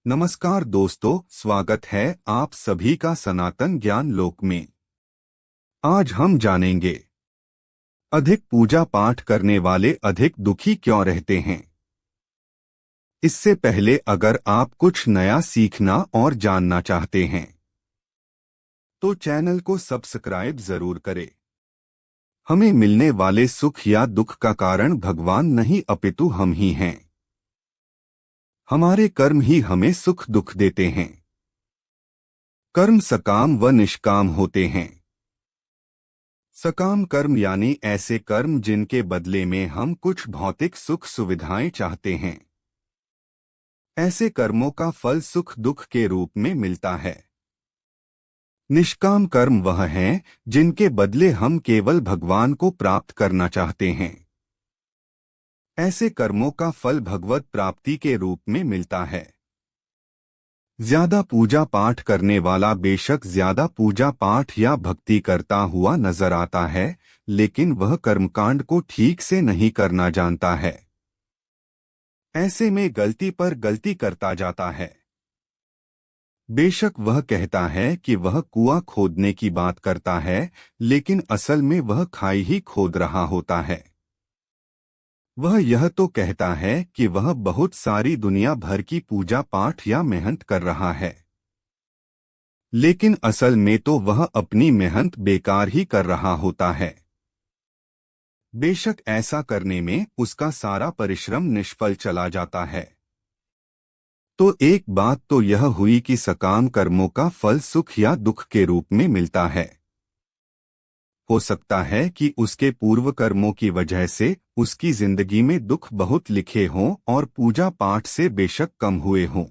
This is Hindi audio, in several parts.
नमस्कार दोस्तों, स्वागत है आप सभी का सनातन ज्ञान लोक में। आज हम जानेंगे अधिक पूजा पाठ करने वाले अधिक दुखी क्यों रहते हैं। इससे पहले अगर आप कुछ नया सीखना और जानना चाहते हैं तो चैनल को सब्सक्राइब जरूर करें। हमें मिलने वाले सुख या दुख का कारण भगवान नहीं अपितु हम ही हैं। हमारे कर्म ही हमें सुख दुख देते हैं। कर्म सकाम व निष्काम होते हैं। सकाम कर्म यानी ऐसे कर्म जिनके बदले में हम कुछ भौतिक सुख सुविधाएं चाहते हैं। ऐसे कर्मों का फल सुख दुख के रूप में मिलता है। निष्काम कर्म वह हैं जिनके बदले हम केवल भगवान को प्राप्त करना चाहते हैं। ऐसे कर्मों का फल भगवत प्राप्ति के रूप में मिलता है। ज्यादा पूजा पाठ करने वाला बेशक ज्यादा पूजा पाठ या भक्ति करता हुआ नजर आता है, लेकिन वह कर्मकांड को ठीक से नहीं करना जानता है। ऐसे में गलती पर गलती करता जाता है। बेशक वह कहता है कि वह कुआं खोदने की बात करता है, लेकिन असल में वह खाई ही खोद रहा होता है। वह यह तो कहता है कि वह बहुत सारी दुनिया भर की पूजा पाठ या मेहनत कर रहा है, लेकिन असल में तो वह अपनी मेहनत बेकार ही कर रहा होता है। बेशक ऐसा करने में उसका सारा परिश्रम निष्फल चला जाता है। तो एक बात तो यह हुई कि सकाम कर्मों का फल सुख या दुख के रूप में मिलता है। हो सकता है कि उसके पूर्व कर्मों की वजह से उसकी जिंदगी में दुख बहुत लिखे हों और पूजा पाठ से बेशक कम हुए हों,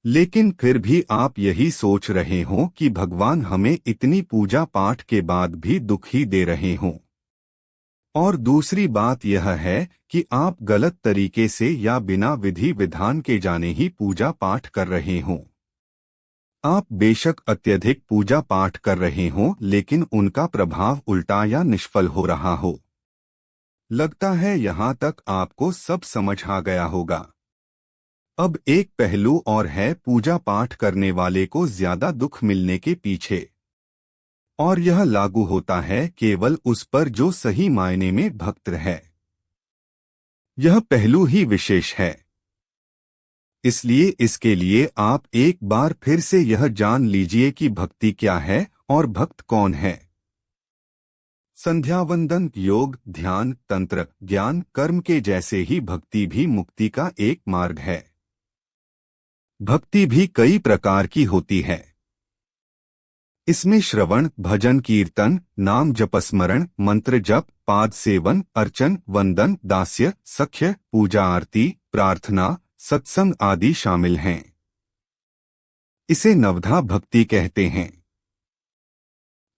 लेकिन फिर भी आप यही सोच रहे हों कि भगवान हमें इतनी पूजा पाठ के बाद भी दुख ही दे रहे हों। और दूसरी बात यह है कि आप गलत तरीके से या बिना विधि विधान के जाने ही पूजा पाठ कर रहे हों। आप बेशक अत्यधिक पूजा पाठ कर रहे हों, लेकिन उनका प्रभाव उल्टा या निष्फल हो रहा हो। लगता है यहाँ तक आपको सब समझ आ गया होगा। अब एक पहलू और है पूजा पाठ करने वाले को ज्यादा दुख मिलने के पीछे, और यह लागू होता है केवल उस पर जो सही मायने में भक्त है। यह पहलू ही विशेष है। इसलिए इसके लिए आप एक बार फिर से यह जान लीजिए कि भक्ति क्या है और भक्त कौन है। संध्यावंदन, योग, ध्यान, तंत्र, ज्ञान, कर्म के जैसे ही भक्ति भी मुक्ति का एक मार्ग है। भक्ति भी कई प्रकार की होती है। इसमें श्रवण, भजन, कीर्तन, नाम जपस्मरण, मंत्र जप, पाद सेवन, अर्चन, वंदन, दास्य, सख्य, पूजा, आरती, प्रार्थना, सत्संग आदि शामिल हैं। इसे नवधा भक्ति कहते हैं।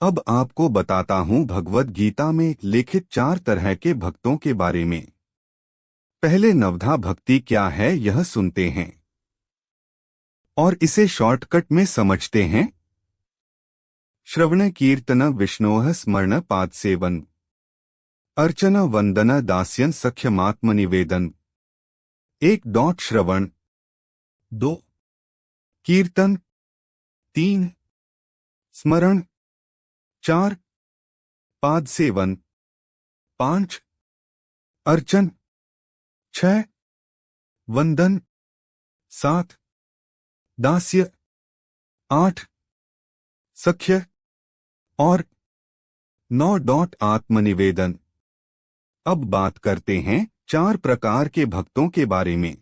अब आपको बताता हूं भगवद गीता में लिखित 4 तरह के भक्तों के बारे में। पहले नवधा भक्ति क्या है यह सुनते हैं और इसे शॉर्टकट में समझते हैं। श्रवण कीर्तन विष्णोः स्मरण पाद सेवन, अर्चन वंदन दास्यन सख्यमात्मनिवेदन। 1. श्रवण, 2. कीर्तन, 3. स्मरण, 4. पाद सेवन, 5. अर्चन, 6. वंदन, 7. दास्य, 8. सख्य और 9. आत्मनिवेदन। अब बात करते हैं 4 प्रकार के भक्तों के बारे में।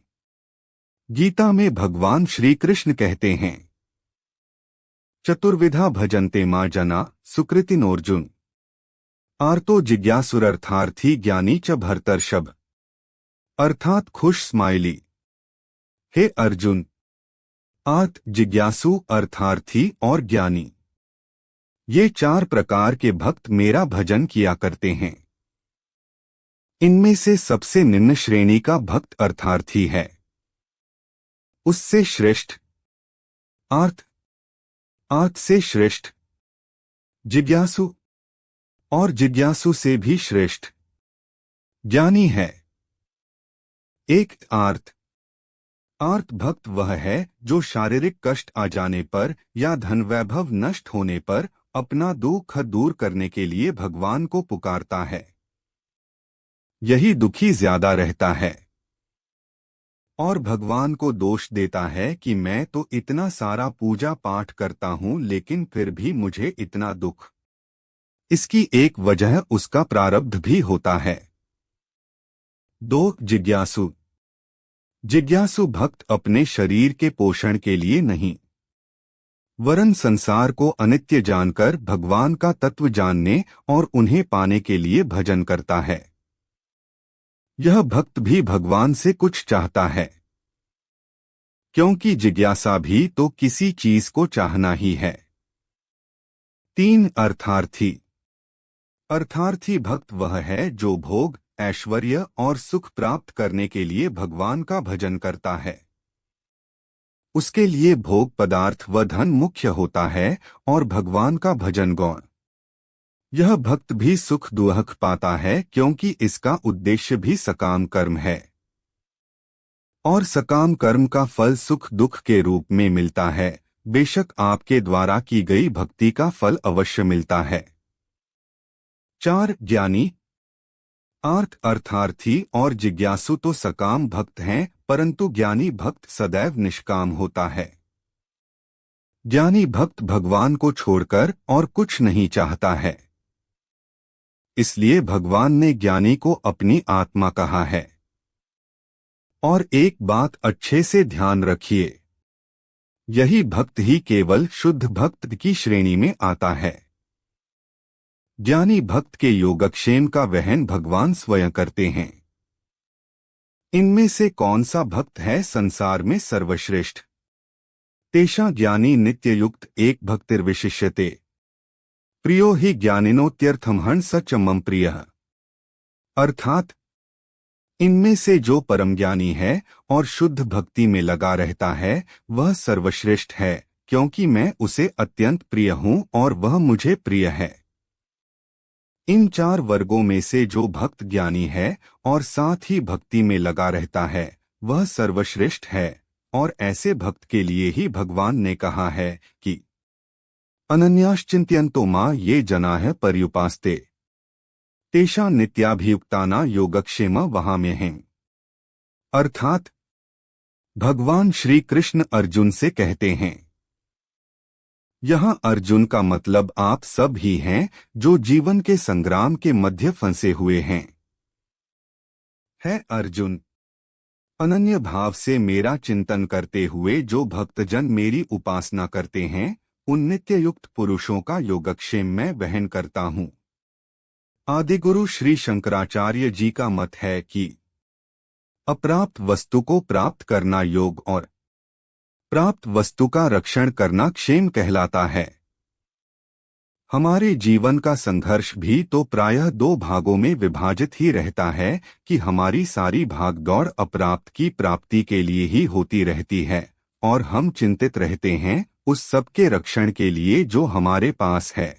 गीता में भगवान श्री कृष्ण कहते हैं, चतुर्विधा भजन्ते मा जना सुकृतिनोर्जुन, आर्तो जिज्ञासुरर्थार्थी ज्ञानी च भरतर्षभ। अर्थात खुश स्माइली। हे अर्जुन, आर्त जिज्ञासु, अर्थार्थी और ज्ञानी, ये 4 प्रकार के भक्त मेरा भजन किया करते हैं। इनमें से सबसे निम्न श्रेणी का भक्त अर्थार्थी है। उससे श्रेष्ठ आर्त, आर्त से श्रेष्ठ जिज्ञासु और जिज्ञासु से भी श्रेष्ठ ज्ञानी है। एक आर्त आर्त भक्त वह है जो शारीरिक कष्ट आ जाने पर या धन वैभव नष्ट होने पर अपना दुख दूर करने के लिए भगवान को पुकारता है। यही दुखी ज्यादा रहता है और भगवान को दोष देता है कि मैं तो इतना सारा पूजा पाठ करता हूँ लेकिन फिर भी मुझे इतना दुख। इसकी एक वजह उसका प्रारब्ध भी होता है। 2 जिज्ञासु। जिज्ञासु भक्त अपने शरीर के पोषण के लिए नहीं वरन संसार को अनित्य जानकर भगवान का तत्व जानने और उन्हें पाने के लिए भजन करता है। यह भक्त भी भगवान से कुछ चाहता है, क्योंकि जिज्ञासा भी तो किसी चीज को चाहना ही है। 3 अर्थार्थी। अर्थार्थी भक्त वह है जो भोग, ऐश्वर्य और सुख प्राप्त करने के लिए भगवान का भजन करता है। उसके लिए भोग पदार्थ व धन मुख्य होता है और भगवान का भजन गौण। यह भक्त भी सुख दुख पाता है क्योंकि इसका उद्देश्य भी सकाम कर्म है और सकाम कर्म का फल सुख दुख के रूप में मिलता है। बेशक आपके द्वारा की गई भक्ति का फल अवश्य मिलता है। 4 ज्ञानी। आर्त अर्थार्थी और जिज्ञासु तो सकाम भक्त हैं, परंतु ज्ञानी भक्त सदैव निष्काम होता है। ज्ञानी भक्त भगवान को छोड़कर और कुछ नहीं चाहता है। इसलिए भगवान ने ज्ञानी को अपनी आत्मा कहा है। और एक बात अच्छे से ध्यान रखिए, यही भक्त ही केवल शुद्ध भक्त की श्रेणी में आता है। ज्ञानी भक्त के योगक्षेम का वहन भगवान स्वयं करते हैं। इनमें से कौन सा भक्त है संसार में सर्वश्रेष्ठ? तेषा ज्ञानी नित्ययुक्त एक भक्तिर्विशिष्यते प्रियो ही ज्ञानिनोत्यर्थम हन स मम प्रियः। अर्थात इनमें से जो परम ज्ञानी है और शुद्ध भक्ति में लगा रहता है वह सर्वश्रेष्ठ है, क्योंकि मैं उसे अत्यंत प्रिय हूँ और वह मुझे प्रिय है। इन 4 वर्गों में से जो भक्त ज्ञानी है और साथ ही भक्ति में लगा रहता है वह सर्वश्रेष्ठ है, और ऐसे भक्त के लिए ही भगवान ने कहा है कि अनन्याश्चिंत्यन्तो मां ये जनाः पर्युपास्ते तेषा नित्याभियुक्ताना योगक्षेम वहाम्यहम्। अर्थात भगवान श्री कृष्ण अर्जुन से कहते हैं। यहाँ अर्जुन का मतलब आप सब ही हैं जो जीवन के संग्राम के मध्य फंसे हुए हैं। है अर्जुन, अनन्य भाव से मेरा चिंतन करते हुए जो भक्तजन मेरी उपासना करते हैं उन नित्ययुक्त पुरुषों का योगक्षेम मैं वहन करता हूँ। आदिगुरु श्री शंकराचार्य जी का मत है कि अप्राप्त वस्तु को प्राप्त करना योग और प्राप्त वस्तु का रक्षण करना क्षेम कहलाता है। हमारे जीवन का संघर्ष भी तो प्रायः 2 भागों में विभाजित ही रहता है कि हमारी सारी भागदौड़ अप्राप्त की प्राप्ति के लिए ही होती रहती है और हम चिंतित रहते हैं उस सब के रक्षण के लिए जो हमारे पास है।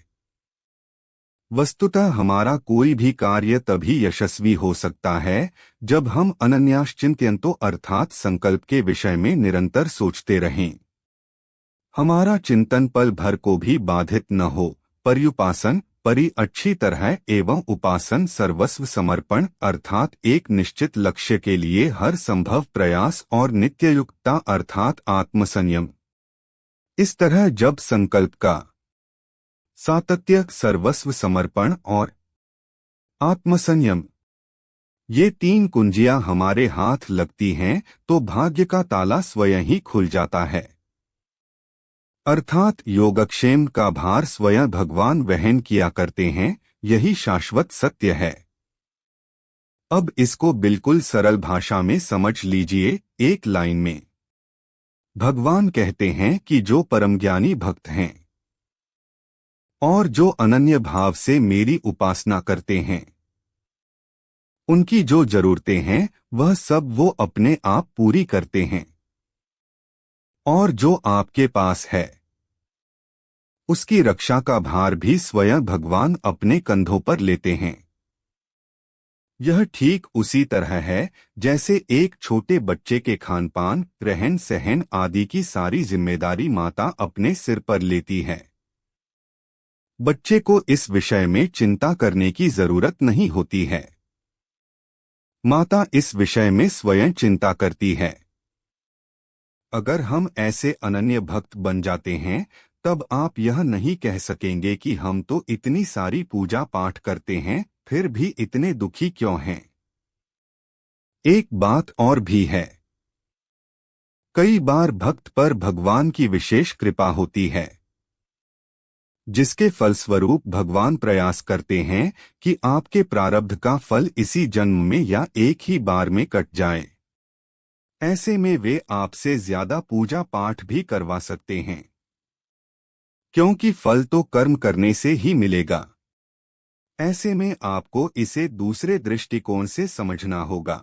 वस्तुतः हमारा कोई भी कार्य तभी यशस्वी हो सकता है जब हम अनन्याश्चिंत्यन्तो अर्थात संकल्प के विषय में निरंतर सोचते रहें। हमारा चिंतन पल भर को भी बाधित न हो। पर्युपासन परि अच्छी तरह एवं उपासन सर्वस्व समर्पण अर्थात एक निश्चित लक्ष्य के लिए हर संभव प्रयास और नित्ययुक्तता अर्थात आत्मसंयम। इस तरह जब संकल्प का सातत्य, सर्वस्व समर्पण और आत्मसंयम ये 3 कुंजियां हमारे हाथ लगती हैं तो भाग्य का ताला स्वयं ही खुल जाता है। अर्थात योगक्षेम का भार स्वयं भगवान वहन किया करते हैं। यही शाश्वत सत्य है। अब इसको बिल्कुल सरल भाषा में समझ लीजिए। एक लाइन में भगवान कहते हैं कि जो परमज्ञानी भक्त हैं और जो अनन्य भाव से मेरी उपासना करते हैं उनकी जो जरूरतें हैं वह सब वो अपने आप पूरी करते हैं, और जो आपके पास है उसकी रक्षा का भार भी स्वयं भगवान अपने कंधों पर लेते हैं। यह ठीक उसी तरह है जैसे एक छोटे बच्चे के खानपान, रहन सहन आदि की सारी जिम्मेदारी माता अपने सिर पर लेती है। बच्चे को इस विषय में चिंता करने की जरूरत नहीं होती है। माता इस विषय में स्वयं चिंता करती है। अगर हम ऐसे अनन्य भक्त बन जाते हैं, तब आप यह नहीं कह सकेंगे कि हम तो इतनी सारी पूजा पाठ करते हैं, फिर भी इतने दुखी क्यों हैं। एक बात और भी है। कई बार भक्त पर भगवान की विशेष कृपा होती है, जिसके फलस्वरूप भगवान प्रयास करते हैं कि आपके प्रारब्ध का फल इसी जन्म में या एक ही बार में कट जाए। ऐसे में वे आपसे ज्यादा पूजा पाठ भी करवा सकते हैं, क्योंकि फल तो कर्म करने से ही मिलेगा। ऐसे में आपको इसे दूसरे दृष्टिकोण से समझना होगा।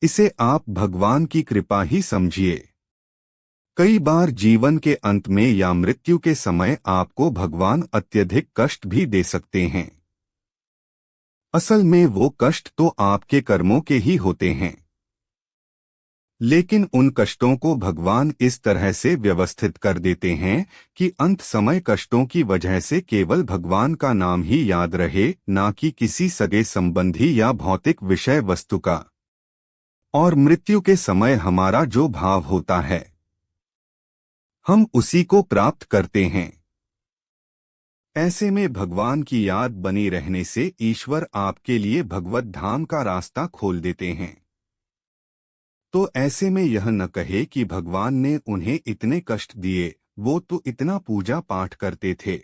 इसे आप भगवान की कृपा ही समझिए। कई बार जीवन के अंत में या मृत्यु के समय आपको भगवान अत्यधिक कष्ट भी दे सकते हैं। असल में वो कष्ट तो आपके कर्मों के ही होते हैं, लेकिन उन कष्टों को भगवान इस तरह से व्यवस्थित कर देते हैं कि अंत समय कष्टों की वजह से केवल भगवान का नाम ही याद रहे, ना कि किसी सगे संबंधी या भौतिक विषय वस्तु का। और मृत्यु के समय हमारा जो भाव होता है, हम उसी को प्राप्त करते हैं। ऐसे में भगवान की याद बनी रहने से ईश्वर आपके लिए भगवत धाम का रास्ता खोल देते हैं। तो ऐसे में यह न कहे कि भगवान ने उन्हें इतने कष्ट दिए, वो तो इतना पूजा पाठ करते थे।